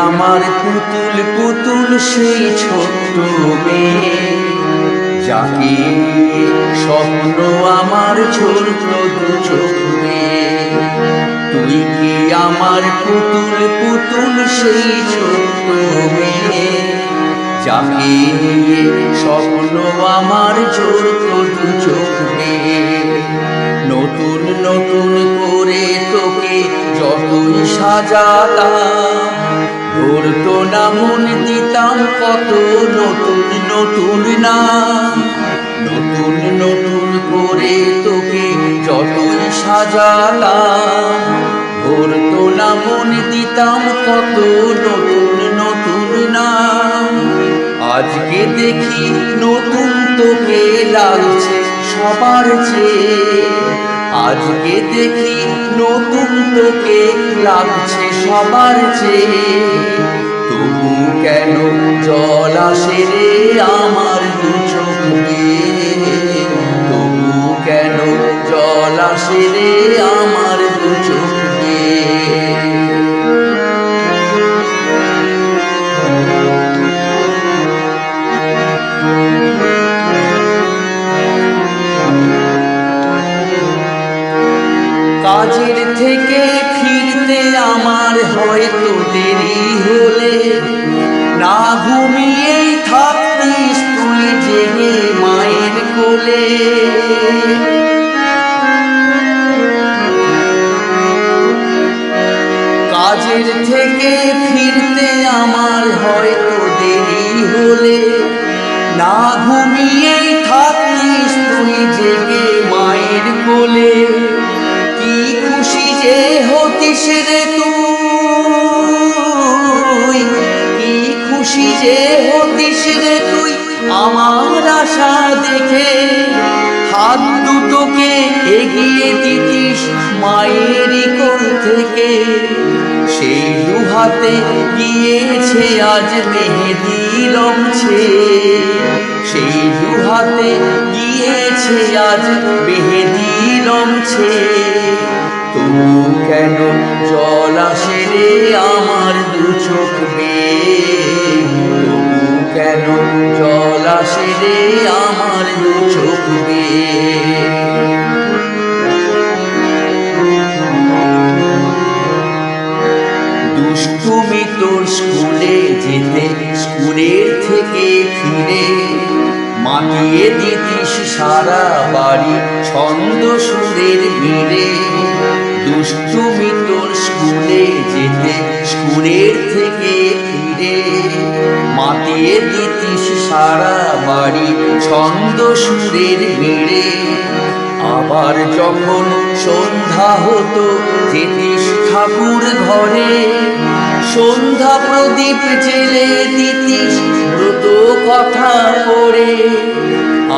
আমার পুতুল পুতুল সেই ছোট্ট মেয়ে, যাকে স্বপ্ন আমার ছোট্ট দু চোখ মেয়ে। তুই কি আমার পুতুল পুতুল সেই ছোট্ট মেয়ে, যাকে স্বপ্ন আমার ছোট্ট দু চোখ মেয়ে। নতুন নতুন করে তোকে যতই সাজাতাম, ধরতো না মন দিতাম কত নতুন নতুন নাম। নতুন নতুন করে তোকে যতই সাজাতাম, ধরতো না মন দিতাম কত নতুন নতুন নাম। আজকে দেখি নতুন তোকে লাগছে সবার চেয়ে, আজকে দেখি নতুন তোকে লাগছে সবার চেয়ে। তবু কেন জল আসে রে আমার দু চোখ বেয়ে, তবু কেন জল আসে রে আমার দু চোখ বেয়ে। কাজের থেকে ফিরতে আমার হয়তো দেরি হলে, না ঘুমিয়েই থাকতিস তুই জেগে মায়ের কোলে। কাজের থেকে ফিরতে আমার হয়তো দেরি হলে, না ঘুমিয়েই থাকতিস তুই জেগে মায়ের কোলে। কি খুশি যে হতিস রে তুই, কি খুশি যে হতিস রে তুই আমার আশা দেখে। হাত দুটোকে এগিয়ে দিতিস মায়েরই কোল থেকে, সেই দু হাতে গিয়েছে আজ মেহেদি রংছে। সেই দু হাতে গিয়েছে আজ মেহেদি রংছে। তবু কেন জল আসে রে আমার দু চোখ বেয়ে, তবু কেন জল আসে রে আমার দু চোখ বেয়ে। দুষ্টুমি তোর স্কুলে যেতে, স্কুলের থেকে ফিরে মাতিয়ে দিতিস সারা বাড়ি ছন্দ সুরের ভিড়ে। দুষ্টুমি তোর স্কুলে যেতে, স্কুলের থেকে ফিরে মাতিয়ে দিতিস সারা বাড়ি ছন্দ সুরের ভিড়ে। আবার যখন সন্ধ্যা হতো যেতিস ঠাকুর ঘরে, সন্ধ্যা প্রদীপ জেলে দিতিস ব্রত কথা পড়ে।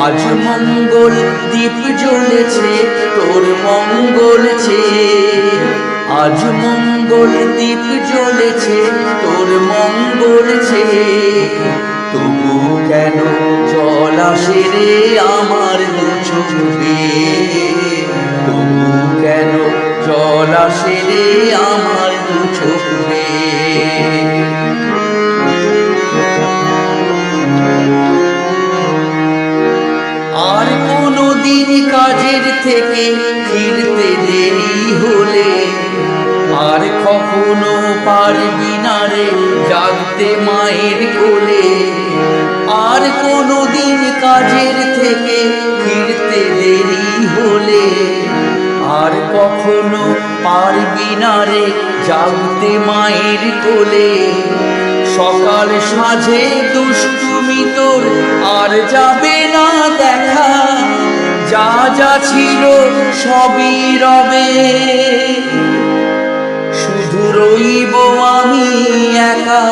আজ মঙ্গল দীপ জ্বলেছে তোর মঙ্গল চেয়ে, আজ মঙ্গল দীপ জ্বলেছে তোর মঙ্গল চেয়ে। তবু কেন জল আসে রে আমার দু চোখ বেয়ে, তবু কেন জল আসে রে আমার দু চোখ বেয়ে। আর কোনদিন কাজের থেকে ফিরতে দেরি হলে, আর কখনো পারবি না রে জাগতে মায়ের কোলে। আর কোনদিন কাজের থেকে ফিরতে দেরি হলে, আর কখনো পারবি না রে জাগতে মায়ের কোলে। সকাল সাঁঝে দুষ্টুমি তোর আর যাবে না দেখা, যা যা ছিল সবই রবে, শুধু রইব আমি একা।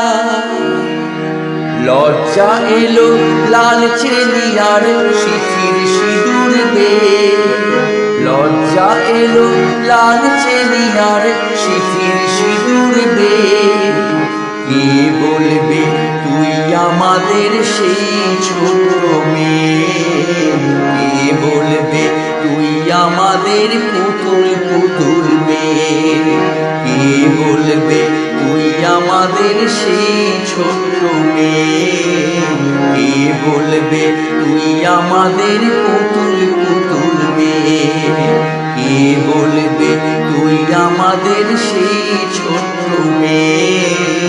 লজ্জা এলো লালচে লিয়ার সিঁথির সিঁদুর বেয়ে, লজ্জা এলো লালচে লিয়ার সিঁথির সিঁদুর বেয়ে। কে বলবে তুই আমাদের সেই ছোট মেয়ে, কে বলবে তুই আমাদের পুতুল পুতুল মেয়ে, কে বলবে তুই আমাদের সেই বলবে তুই আমাদের পুতুল পুতুল মেয়ে? কে বলবে তুই আমাদের সেই ছোট্ট মেয়ে?